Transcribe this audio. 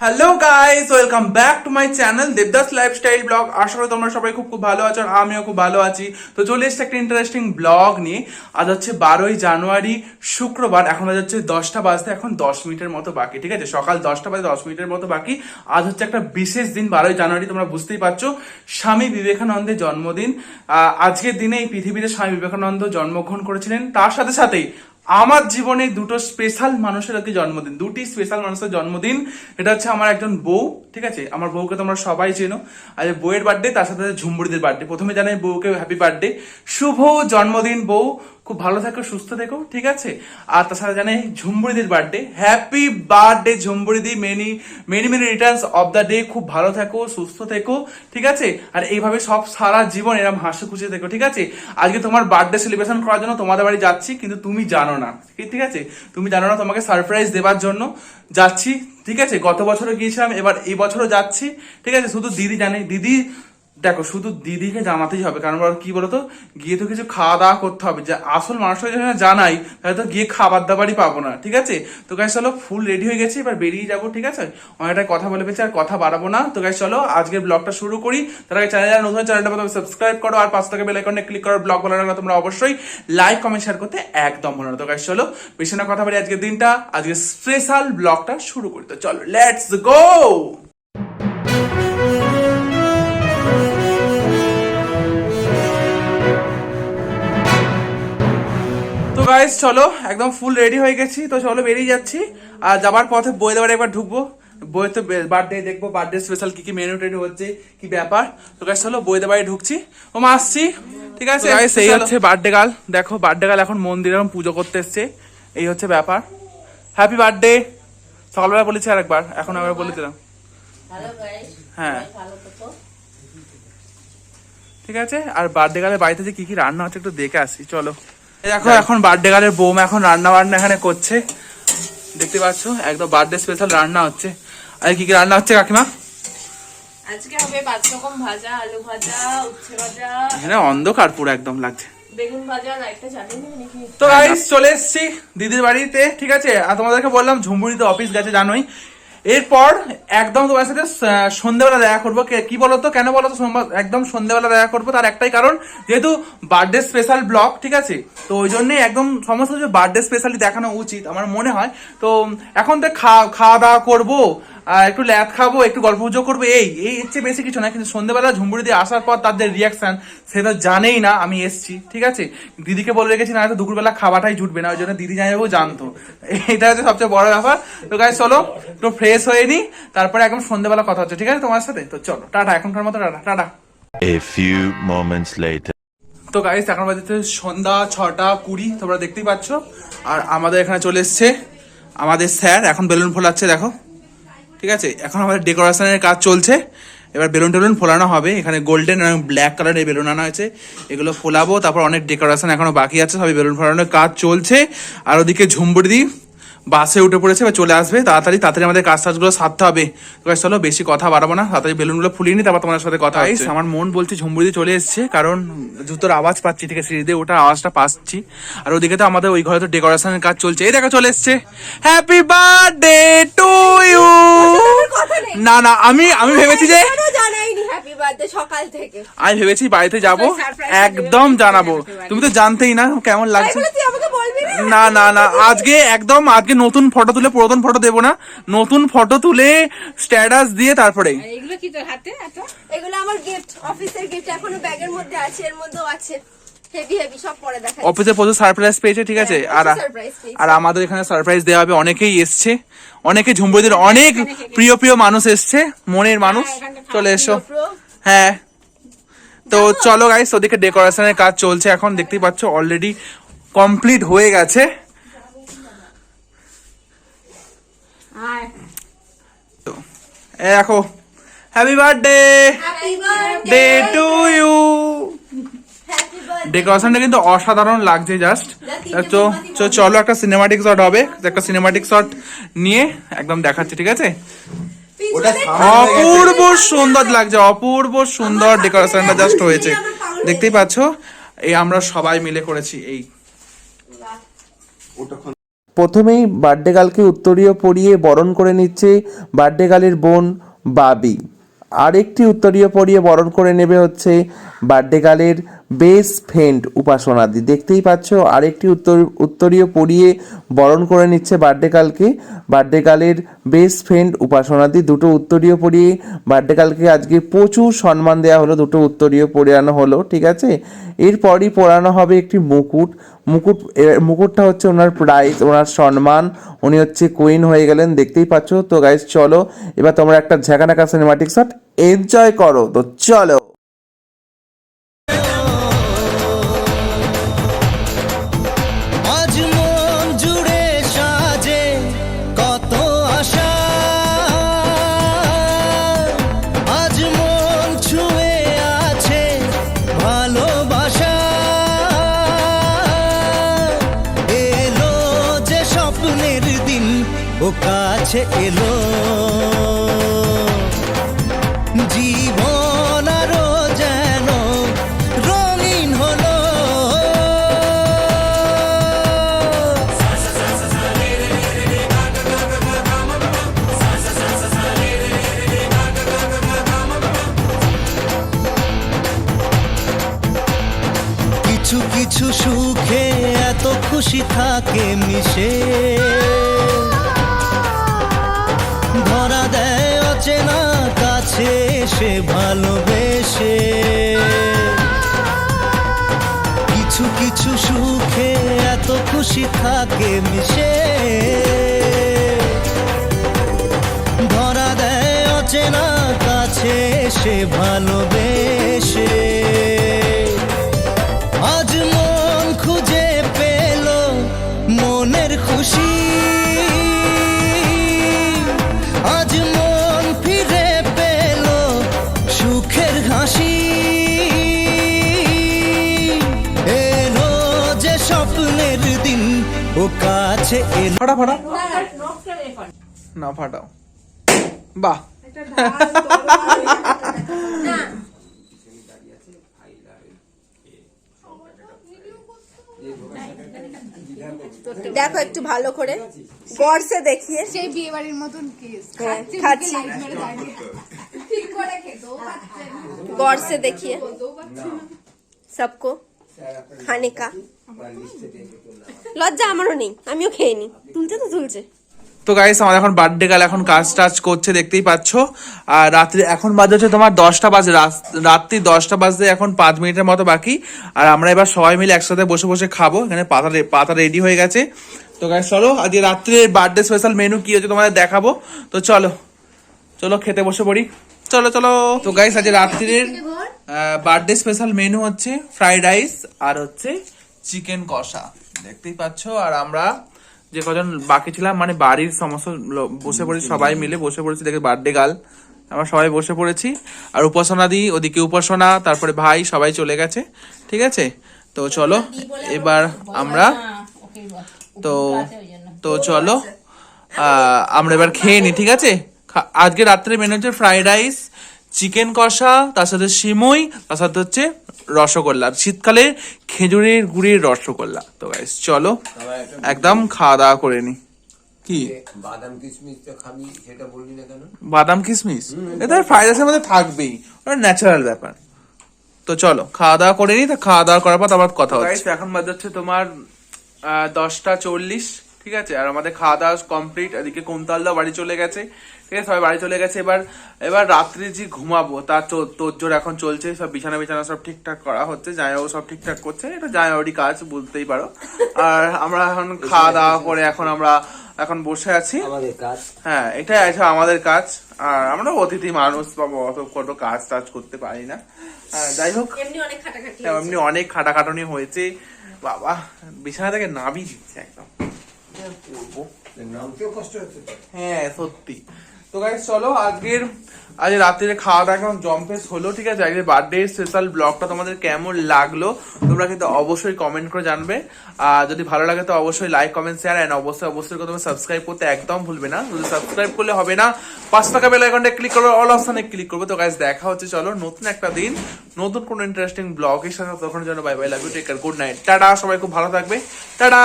Hello guys, welcome back to my channel Debdas lifestyle vlog. আশা করি তোমরা সবাই খুব ভালো আছো আর আমিও খুব ভালো আছি। তো চলে এসেছি একটা ইন্টারেস্টিং ব্লগ নিয়ে। আজ হচ্ছে 12ই জানুয়ারি শুক্রবার। এখন হচ্ছে 10টা বাজতে এখন 10 মিনিটের মতো বাকি, ঠিক আছে? সকাল 10টা বাজে 10 মিনিটের মতো বাকি। আজ হচ্ছে একটা বিশেষ দিন, 12ই জানুয়ারি। তোমরা বুঝতেই পারছো, স্বামী বিবেকানন্দের জন্মদিন। আজকের দিনে এই পৃথিবীতে স্বামী বিবেকানন্দ জন্মগ্রহণ করেছিলেন। তার সাথে সাথেই আমার জীবনে দুটো স্পেশাল মানুষের আর কি জন্মদিন, দুটি স্পেশাল মানুষের জন্মদিন। এটা হচ্ছে আমার একজন বউ, ঠিক আছে? আমার বউকে তোমরা সবাই চেনো। আর বউয়ের বার্থডে, তার সাথে ঝুম্বুরিদের বার্থডে। প্রথমে জানাই বউকে হ্যাপি বার্থডে, শুভ জন্মদিন বউ, খুব ভালো থেকো, সুস্থ থেকো, ঠিক আছে? আর তার সাথে জানাই ঝুম্বুরিদের বার্থডে, হ্যাপি বার্থডে ঝুম্বুরিদি, many many many returns of the day. খুব ভালো থেকো, সুস্থ থেকো, ঠিক আছে? আর এইভাবে সব সারা জীবন এরকম হাসি খুশি থেকো, ঠিক আছে? আজকে তোমার বার্থডে সেলিব্রেশন করার জন্য তোমাদের বাড়ি যাচ্ছি, কিন্তু তুমি জানো না, ঠিক আছে? তুমি জানো না, তোমাকে সারপ্রাইজ দেওয়ার জন্য যাচ্ছি, ঠিক আছে? গত বছরও গিয়েছিলাম, এবার এই বছরও যাচ্ছি, ঠিক আছে? শুধু দিদি জানে, দিদি দেখো, শুধু দিদিকে জানাতেই হবে, কারণ কি বলতো, গিয়ে তো কিছু খাওয়া দাওয়া করতে হবে। যে আসল মানুষকে যখন জানাই, তাহলে তো গিয়ে খাবার দাবারই পাবো না, ঠিক আছে? তো গাইস চলো, ফুল রেডি হয়ে গেছি, এবার বেরিয়ে যাবো, ঠিক আছে? অনেকটা কথা বলে পেয়েছি, আর কথা বাড়াবো না। তো গাইস চলো, আজকের ব্লগটা শুরু করি। তার আগে চ্যানেল নতুন, চ্যানেলটা প্রথমে সাবস্ক্রাইব করো, আর পাঁচ টাকা বেল আইকনে ক্লিক করো। ব্লগ ভালো লাগলে তোমরা অবশ্যই লাইক কমেন্ট শেয়ার করতে একদম ভুলো না। তো গাইস চলো, বেশি না কথা বলি, আজকের দিনটা, আজকে স্পেশাল ব্লগটা শুরু করি। তো চলো, লেটস গো। তো গাইস চলো, একদম ফুল রেডি হয়ে গেছি। তো চলো, বেরিয়ে যাচ্ছি। আর যাবার পথে বইয়ের বাড়ি একবার ঢুকবো। বইয়ে তো বার্থডে দেখবো, বার্থডে স্পেশাল কি কি মেনু টেনু হচ্ছে, কি ব্যাপার। তো গাইস চলো, বইয়ের বাড়ি ঢুকছি। ও মা, আসছি, ঠিক আছে? এই হচ্ছে বার্থডে গার্ল। দেখো, বার্থডে গার্ল এখন মন্দিরে পুজো করতে এসছে। এই হচ্ছে ব্যাপার। Happy birthday. সকালবেলা বলেছি আরেকবার, এখন আবার বলে দিলাম। হ্যাঁ, ঠিক আছে। আর বার্থডে গার্লের বাড়িতে যে কি কি রান্না হচ্ছে একটু দেখে আসি, চলো। দেখো, এখন বার্থডে গার্লের বৌমা এখন রান্না বান্না এখানে করছে, দেখতে পাচ্ছ? একদম বার্থডে স্পেশাল রান্না হচ্ছে। আর কি কি রান্না হচ্ছে কাকিমা? আজকে হবে 5 রকম ভাজা, আলু ভাজা, উচ্ছে ভাজা, এখানে অন্ধকার পুরো একদম লাগছে, বেগুন ভাজা, আর একটা চাটনি নাকি। তো গাইস চলে এসেছি দিদির বাড়িতে, ঠিক আছে? আর তোমাদেরকে বললাম ঝুম্বুরিতে অফিস গেছে, জানোই। এরপর একদম তোমার সাথে সন্ধ্যেবেলা দেখা করবো। কি বলতো, কেন বলতো একদম সন্ধ্যেবেলা দেখা করবো? তার একটাই কারণ, যেহেতু বার্থডে স্পেশাল ব্লগ, ঠিক আছে? তো ওই জন্যই একদম সমস্ত কিছু বার্থডে স্পেশালি দেখানো উচিত আমার মনে হয়। তো এখন তো খাওয়া দাওয়া করবো, একটু ল্যাদ খাবো, একটু গল্প গুজব করবো, এই এই হচ্ছে বেশি কিছু না। কিন্তু সন্ধ্যেবেলা ঝুম্বুরি দিয়ে আসার পর তাদের রিয়াকশন, সেটা জানেই না আমি এসছি, ঠিক আছে? দিদিকে বলে রেখেছি, না হয়তো দুপুরবেলা খাওয়াটাই জুটবে না, ওই জন্য দিদি জানাবো জানতো। এটা হচ্ছে সবচেয়ে বড় ব্যাপার। তো গাইস চলো, একটু ফ্রেশ হয়ে নি, তারপরে একদম সন্ধ্যেবেলা কথা হচ্ছে, ঠিক আছে তোমার সাথে? তো চলো, টাটা, এখনকার মতো tata tata. A few moments later. তো গাইস এখন বাজে সন্ধ্যা 6:20, তোমরা দেখতেই পাচ্ছ। আর আমাদের এখানে চলে এসছে আমাদের স্যার, এখন বেলুন ফোলাচ্ছে, দেখো, ঠিক আছে? এখন আমাদের ডেকোরেশনের কাজ চলছে। এবার বেলুন টেলুন ফোলানো হবে। এখানে গোল্ডেন এবং ব্ল্যাক কালারের বেলুন আনা হয়েছে, এগুলো ফোলাবো। তারপর অনেক ডেকোরেশন এখনো বাকি আছে, সবই বেলুন ফোলানোর কাজ চলছে। আর ওদিকে ঝুম্বুরি বাসে উঠে পড়েছে, বা চলে আসবে তাড়াতাড়ি। তাড়াতাড়ি আমাদের কাজ টাজগুলো সারতে হবে। তো চলো, বেশি কথা বাড়াবো না, তাড়াতাড়ি বেলুনগুলো ফুলিয়ে নি, তারপর তোমার সাথে কথা হচ্ছে। আমার মন বলছে ঝুম্বুরি চলে এসছে, কারণ জুতোর আওয়াজ পাচ্ছি, ঠিক আছে? সিঁড়ি দিয়ে ওঠার আওয়াজটা পাচ্ছি। আর ওদিকে তো আমাদের ওই ঘরে তো ডেকোরেশনের কাজ চলছে। এই দেখো, চলে এসছে। Happy birthday to you. না না, আমি ভেবেছি যে সকাল থেকে আমি ভেবেছি বাড়িতে যাব, একদম জানাবো। তুমি তো জানতেই না কেমন লাগছে। না না না, আজকে নতুন ফটো তুলে, পুরাতন ফটো দেবো না, নতুন ফটো তুলে স্ট্যাটাস দিয়ে তারপরে। এগুলো কি তোর হাতে? এগুলো আমার গিফট, অফিসের গিফট, এখনো ব্যাগের মধ্যে আছে, এর মধ্যেও আছে। হেভি হেভি সব পরে দেখা। অফিসে প্রচুর সারপ্রাইজ পেয়েছে, ঠিক আছে? আর আমাদের এখানে সারপ্রাইজ দেওয়া হবে। অনেকেই এসছে, অনেকে ঝুম্বুরিদের অনেক প্রিয় প্রিয় মানুষ এসছে, মনের মানুষ। চলে এসো। হ্যাঁ, তো চলো গাইস, ওদিকে ডেকোরেশনের কাজ চলছে, এখন দেখতেই পাচ্ছ অলরেডি কমপ্লিট হয়ে গেছে। দেখো, happy birthday day to you. ডেকোরেশনটা কিন্তু অসাধারণ লাগছে, জাস্ট। তো চলো, একটা সিনেমাটিক শট হবে, একটা সিনেমাটিক শট নিয়ে একদম দেখাচ্ছি, ঠিক আছে? অপূর্ব সুন্দর লাগছে, অপূর্ব সুন্দর ডেকোরেশনটা জাস্ট হয়েছে, দেখতেই পাচ্ছ। এই আমরা সবাই মিলে করেছি। এই প্রথমেই বার্থডে গার্লকে উত্তরীয় পরিয়ে বরণ করে নিচ্ছে বার্থডে গার্লের বোন বাবি। আরেকটি উত্তরীয় পরিয়ে বরণ করে নেবে হচ্ছে বার্থডে গার্লের বেস্ট ফ্রেন্ড উপাসনাদি। দেখতেই পাচ্ছ আরেকটি উত্তরীয় পরিয়ে বরণ করে নিচ্ছে বার্থডে গার্লকে বার্থডে গার্লের বেস্ট ফ্রেন্ড উপাসনাদি। দুটো উত্তরীয় পরিয়ে বার্থডে গার্লকে আজকে প্রচুর সম্মান দেওয়া হলো, দুটো উত্তরীয় পরানো হলো, ঠিক আছে। এরপরই পরানো হবে একটি মুকুটটা হচ্ছে ওনার প্রাইজ, ওনার সম্মান, উনি হচ্ছে কুইন হয়ে গেলেন, দেখতেই পাচ্ছ। তো গাইস চলো এবার তোমরা একটা ঝাঁকানাকা সিনেমাটিক শট এনজয় করো, তো চলো। আজ মন জুড়ে সাজে কত আশা, আজ মন ছুঁয়ে আছে ভালোবাসা, এলো যে স্বপ্নের দিন ও কাছে এলো, জীবন আরো যেন রঙিন হলো। কিছু কিছু সুখে এত খুশি থাকে মিশে, ধরা দেয় অচেনা কাছে সে ভালোবেসে। কিছু কিছু সুখে এত খুশি থাকে মিশে, ধরা দেয় অচেনা কাছে সে ভালোবেসে। আজ মন খুঁজে পেল মনের খুশি, আজ মন ফিরে পেল সুখের হাসি, এলো যে স্বপ্নের দিন ও কাছে এলো। ফাটা না ফাটাও, বাহ। দেখো একটু ভালো করে গড়সে দেখিয়ে, সেই বিয়ে বাড়ির মতন কেস হ্যাঁ, খাচ্ছি ঠিক করে খেতেও পারছেন गौर से देखिए सबको खाने का লজ্জা আমারও নেই, আমিও খেয়ে নি, তুলছে তো তুলছে। তো গাইস আমার এখন বার্থডে গাল এখন কাজ টাজ করছে দেখতেই পাচ্ছ। আর রাত্রি এখন বাজে হচ্ছে তোমার 10টা বাজে, রাত্রি 10টা বাজতে এখন 5 মিনিটের মতো বাকি। আর আমরা এবার সবাই মিলে একসাথে বসে বসে খাবো, এখানে পাতা রেডি হয়ে গেছে। তো গাইস চলো আজকে রাত্রে বার্থডে স্পেশাল মেনু কি হচ্ছে তোমাদের দেখাবো। তো চলো চলো খেতে বসে পড়ি, চলো চলো। তো গাইস আজকে রাত্রির বার্থডে স্পেশাল মেনু হচ্ছে ফ্রাইড রাইস আর হচ্ছে চিকেন কষা, দেখতেই পাচ্ছ। আর আমরা যে কজন বাকি ছিলাম মানে বাড়ির সমস্ত বসে পড়েছি, সবাই মিলে বসে পড়েছি, দেখে বার্থডে গাল আমরা সবাই বসে পড়েছি। আর উপাসনা দি ওদিকে উপাসনা, তারপরে ভাই সবাই চলে গেছে, ঠিক আছে। তো চলো এবার আমরা তো তো চলো আমরা এবার খেয়ে নি, ঠিক আছে। আজকে রাত্রে মেনু হচ্ছে ফ্রাইড রাইস, চিকেন কষা, তার সাথে সিমুই, তার সাথে হচ্ছে রসগোল্লা, শীতকালে খেজুরের গুড়ের রসগোল্লা। তো গাইস চলো একদম খাওয়া দাওয়া করে নি। কি বাদাম কিশমিশ তো খাবি, সেটা বললি না কেন? বাদাম কিশমিশ এটা ফ্রাইড রাইসের মধ্যে থাকবেই, ওটা ন্যাচারাল ব্যাপার। তো চলো খাওয়া দাওয়া করে নি, তো খাওয়া দাওয়া করার পর আবার কথা হচ্ছে। এখন বাজে হচ্ছে তোমার 10টা 40, ঠিক আছে। আর আমাদের খাওয়া দাওয়া কমপ্লিট, এদিকে কোমতালদা বাড়ি চলে গেছে, ঠিক আছে, সবাই বাড়ি চলে গেছে। এবার রাত্রে যে ঘুমাবো তার তোড়জোড় এখন চলছে, সব বিছানা সব ঠিকঠাক করা হচ্ছে, জামাইবাবু সব ঠিকঠাক করছে, এটা জামাইবাবুরই কাজ বলতেই পারো। আর আমরা এখন খাওয়া দাওয়া করে আমরা এখন বসে আছি, আমাদের কাজ, হ্যাঁ এটাই আছে আমাদের কাজ। আর আমরা অতিথি মানুষ বাবা, অত কত কাজ টাজ করতে পারি না। যাই হোক এমনি অনেক খাটাখাটি এমনি অনেক খাটাখাটনি হয়েছে বাবা, বিছানা থেকে নাবি দিচ্ছে একদম, নামতেও কষ্ট হচ্ছে। হ্যাঁ সত্যি। তো গাইস চলো আজ রাত্রে খাওয়া দাওয়া কেমন জম্পেস হলো, ঠিক আছে। আজকে বার্থডে স্পেশাল ব্লগটা তোমাদের কেমন লাগলো তোমরা কিন্তু অবশ্যই কমেন্ট করে জানবে। আর যদি ভালো লাগে তো অবশ্যই লাইক কমেন্ট শেয়ার এন্ড অবশ্যই তোমরা সাবস্ক্রাইব করতে একদম ভুলবে না। যদি সাবস্ক্রাইব করলে হবে না, 5 টাকা বেল আইকনটা ক্লিক করবে, অল অপশনে ক্লিক করবে। তো গাইস দেখা হচ্ছে চলো নতুন একটা দিন নতুন কোন ইন্টারেস্টিং ব্লগের সাথে, তখন জন্য bye bye, love you, take care, good night, টাটা। সবাই খুব ভালো থাকবে, টাটা।